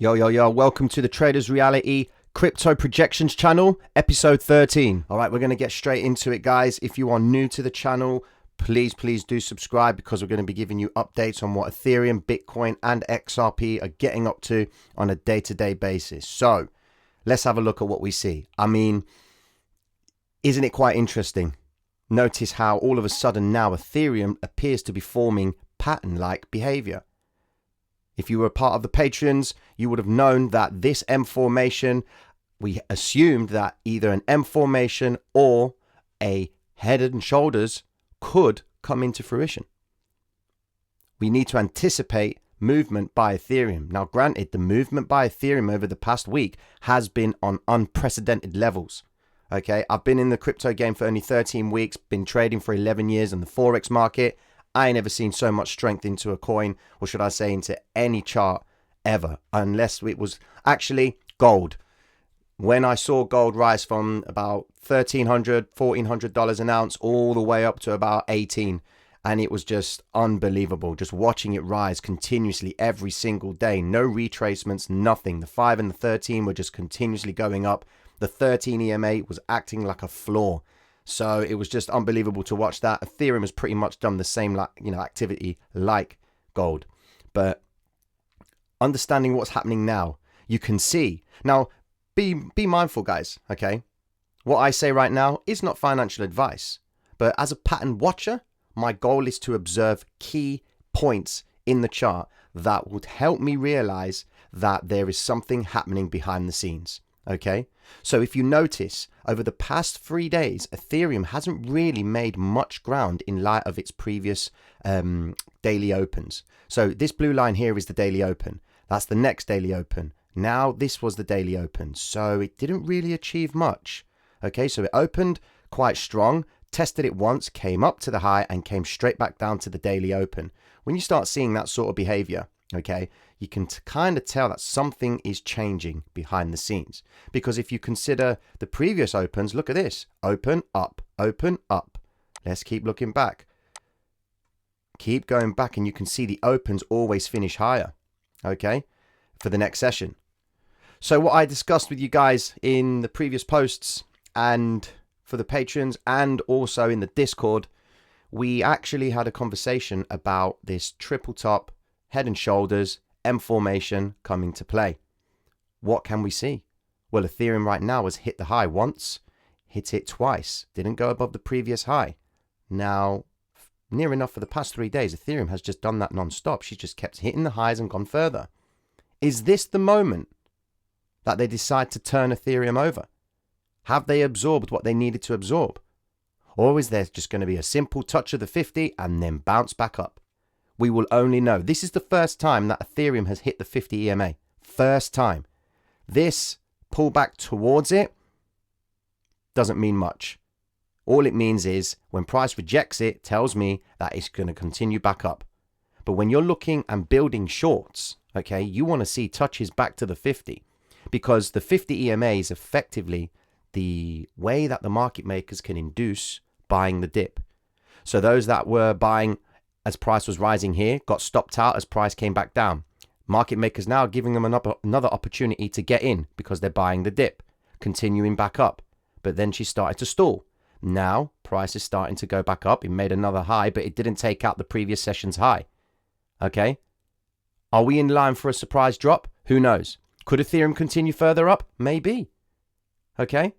Yo, welcome to the Traders Reality Crypto Projections channel, episode 13. All right, we're going to get straight into it, guys. If you are new to the channel, please do subscribe because we're going to be giving you updates on what Ethereum, Bitcoin, and XRP are getting up to on a day-to-day basis. So let's have a look at what we see. I mean, isn't it quite interesting? Notice how all of a sudden now Ethereum appears to be forming pattern-like behavior. If you were a part of the Patreons, you would have known that this M formation, we assumed that either an M formation or a head and shoulders could come into fruition. We need to anticipate movement by Ethereum. Now, granted, the movement by Ethereum over the past week has been on unprecedented levels. Okay, I've been in the crypto game for only 13 weeks, been trading for 11 years in the Forex market. I ain't ever seen so much strength into a coin, or should I say into any chart ever, unless it was actually gold. When I saw gold rise from about $1,300, $1,400 an ounce all the way up to about 18, and it was just unbelievable. Just watching it rise continuously every single day. No retracements, nothing. The 5 and the 13 were just continuously going up. The 13 EMA was acting like a floor. So it was just unbelievable to watch that. Ethereum has pretty much done the same activity like gold. But understanding what's happening now, you can see. Now, be mindful, guys, okay? What I say right now is not financial advice. But as a pattern watcher, my goal is to observe key points in the chart that would help me realize that there is something happening behind the scenes. Okay, so if you notice over the past 3 days, Ethereum hasn't really made much ground in light of its previous daily opens. So this blue line here is the daily open. That's the next daily open. Now this was the daily open. So it didn't really achieve much. Okay, so it opened quite strong, tested it once, came up to the high and came straight back down to the daily open. When you start seeing that sort of behavior, okay, you can kind of tell that something is changing behind the scenes. Because if you consider the previous opens, look at this. Open, up, open, up. Let's keep looking back. Keep going back and you can see the opens always finish higher, okay, for the next session. So what I discussed with you guys in the previous posts and for the patrons and also in the Discord, we actually had a conversation about this triple top, head and shoulders, M formation coming to play. What can we see? Well, Ethereum right now has hit the high once, hit it twice, didn't go above the previous high. Now, near enough for the past 3 days, Ethereum has just done that non-stop. She's just kept hitting the highs and gone further. Is this the moment that they decide to turn Ethereum over? Have they absorbed what they needed to absorb? Or is there just going to be a simple touch of the 50 and then bounce back up? We will only know. This is the first time that Ethereum has hit the 50 EMA. First time. This pullback towards it doesn't mean much. All it means is when price rejects it, tells me that it's going to continue back up. But when you're looking and building shorts, okay, you want to see touches back to the 50 because the 50 EMA is effectively the way that the market makers can induce buying the dip. So those that were buying as price was rising here, got stopped out as price came back down. Market makers now giving them another opportunity to get in because they're buying the dip, continuing back up. But then she started to stall. Now, price is starting to go back up. It made another high, but it didn't take out the previous session's high. Okay? Are we in line for a surprise drop? Who knows? Could Ethereum continue further up? Maybe. Okay?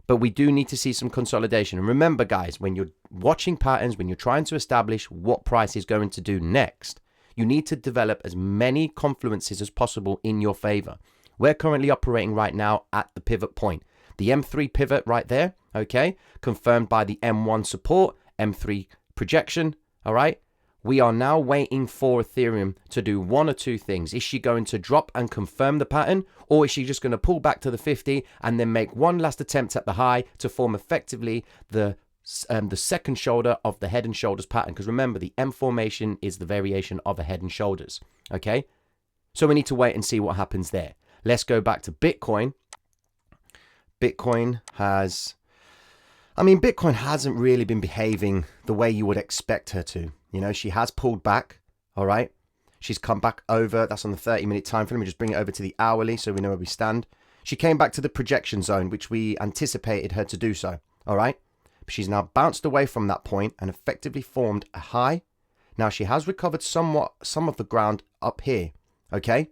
But we do need to see some consolidation. And remember, guys, when you're watching patterns, when you're trying to establish what price is going to do next, you need to develop as many confluences as possible in your favor. We're currently operating right now at the pivot point. The M3 pivot right there, okay, confirmed by the M1 support, M3 projection, all right? We are now waiting for Ethereum to do one or two things. Is she going to drop and confirm the pattern, or is she just going to pull back to the 50 and then make one last attempt at the high to form effectively the second shoulder of the head and shoulders pattern? Because remember, the M formation is the variation of a head and shoulders, okay? So we need to wait and see what happens there. Let's go back to Bitcoin. Bitcoin hasn't really been behaving the way you would expect her to. You know, she has pulled back, all right? She's come back over. That's on the 30-minute time frame. Let me just bring it over to the hourly so we know where we stand. She came back to the projection zone, which we anticipated her to do so. All right. But she's now bounced away from that point and effectively formed a high. Now she has recovered somewhat, some of the ground up here. Okay.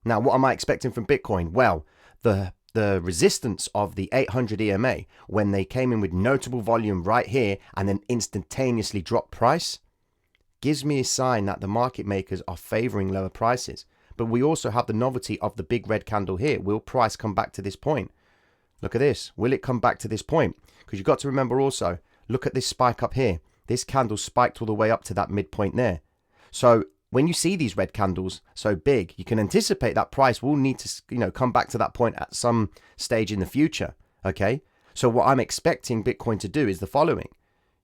Now, what am I expecting from Bitcoin? Well, the resistance of the 800 EMA, when they came in with notable volume right here and then instantaneously dropped price, gives me a sign that the market makers are favoring lower prices. But we also have the novelty of the big red candle here. Will price come back to this point? Look at this. Will it come back to this point? Because you've got to remember also, look at this spike up here. This candle spiked all the way up to that midpoint there. So when you see these red candles so big, you can anticipate that price will need to, come back to that point at some stage in the future. Okay. So what I'm expecting Bitcoin to do is the following.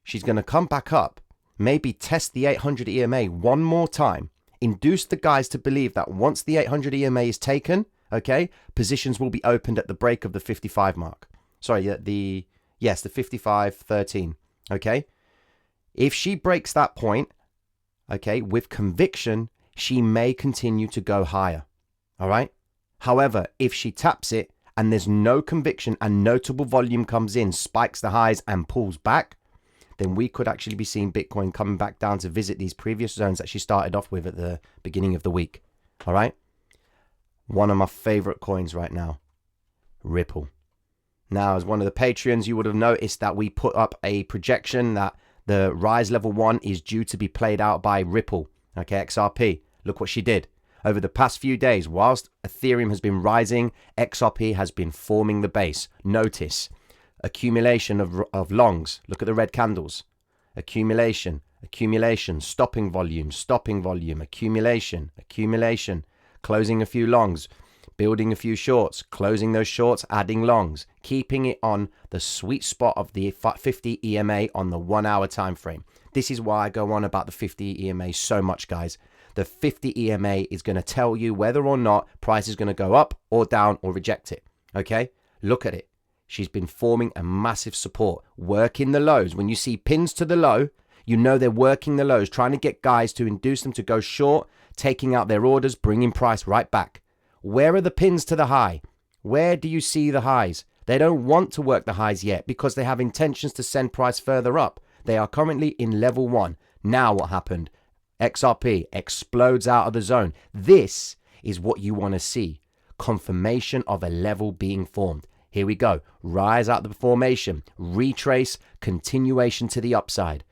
She's going to come back up, maybe test the 800 EMA one more time, induce the guys to believe that once the 800 EMA is taken, okay, positions will be opened at the break of the 55 mark. Sorry, the 55.13. Okay. If she breaks that point, okay, with conviction, she may continue to go higher. All right. However, if she taps it and there's no conviction and notable volume comes in, spikes the highs and pulls back, then we could actually be seeing Bitcoin coming back down to visit these previous zones that she started off with at the beginning of the week. All right. One of my favorite coins right now, Ripple. Now, as one of the Patreons, you would have noticed that we put up a projection that the rise level 1 is due to be played out by Ripple, okay, XRP. Look what she did. Over the past few days, whilst Ethereum has been rising, XRP has been forming the base. Notice, accumulation of longs. Look at the red candles. Accumulation, stopping volume, accumulation, closing a few longs, building a few shorts, closing those shorts, adding longs, keeping it on the sweet spot of the 50 EMA on the 1 hour time frame. This is why I go on about the 50 EMA so much, guys. The 50 EMA is going to tell you whether or not price is going to go up or down or reject it. Okay, look at it. She's been forming a massive support, working the lows. When you see pins to the low, you know they're working the lows, trying to get guys to induce them to go short, taking out their orders, bringing price right back. Where are the pins to the high? Where do you see the highs? They don't want to work the highs yet because they have intentions to send price further up. They are currently in level 1. Now what happened? XRP explodes out of the zone. This is what you want to see. Confirmation of a level being formed. Here we go. Rise out the formation. Retrace. Continuation to the upside.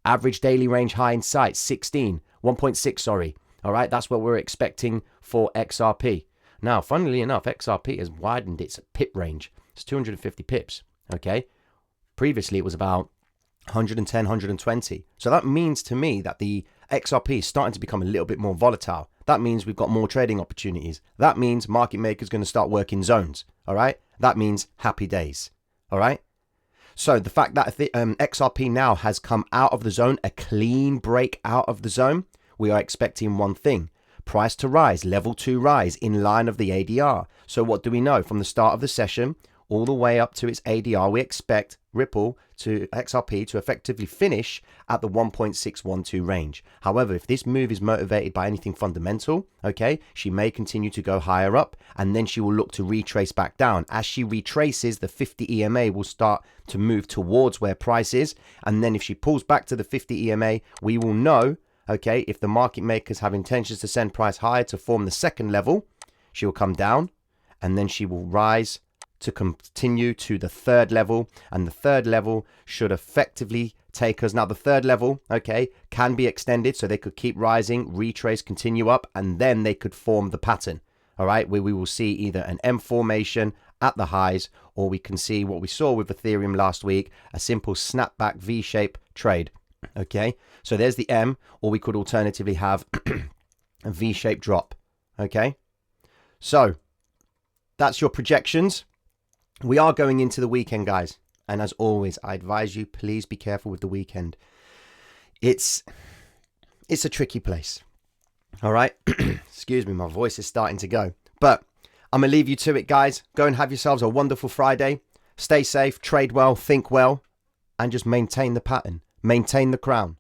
Average daily range high in sight. 1.6, sorry. All right, that's what we're expecting for XRP. Now, funnily enough, XRP has widened its pip range. It's 250 pips, okay? Previously, it was about 110, 120. So that means to me that the XRP is starting to become a little bit more volatile. That means we've got more trading opportunities. That means market makers going to start working zones, all right? That means happy days, all right? So the fact that XRP now has come out of the zone, a clean break out of the zone, we are expecting one thing. Price to rise, level 2 rise in line of the ADR. So what do we know? From the start of the session all the way up to its ADR, we expect Ripple to XRP to effectively finish at the 1.612 range. However, if this move is motivated by anything fundamental, okay, she may continue to go higher up and then she will look to retrace back down. As she retraces, the 50 EMA will start to move towards where price is. And then if she pulls back to the 50 EMA, we will know, okay, if the market makers have intentions to send price higher to form the second level, she will come down and then she will rise to continue to the third level, and the third level should effectively take us. Now the third level, okay, can be extended so they could keep rising, retrace, continue up, and then they could form the pattern, all right, where we will see either an M formation at the highs, or we can see what we saw with Ethereum last week, a simple snapback V-shape trade. Okay, so there's the M, or we could alternatively have a V-shaped drop. Okay, so that's your projections. We are going into the weekend, guys, and as always, I advise you, please be careful with the weekend. It's a tricky place. All right, excuse me, my voice is starting to go, but I'm gonna leave you to it, guys. Go and have yourselves a wonderful Friday. Stay safe, trade well, think well, and just maintain the pattern. Maintain the crown.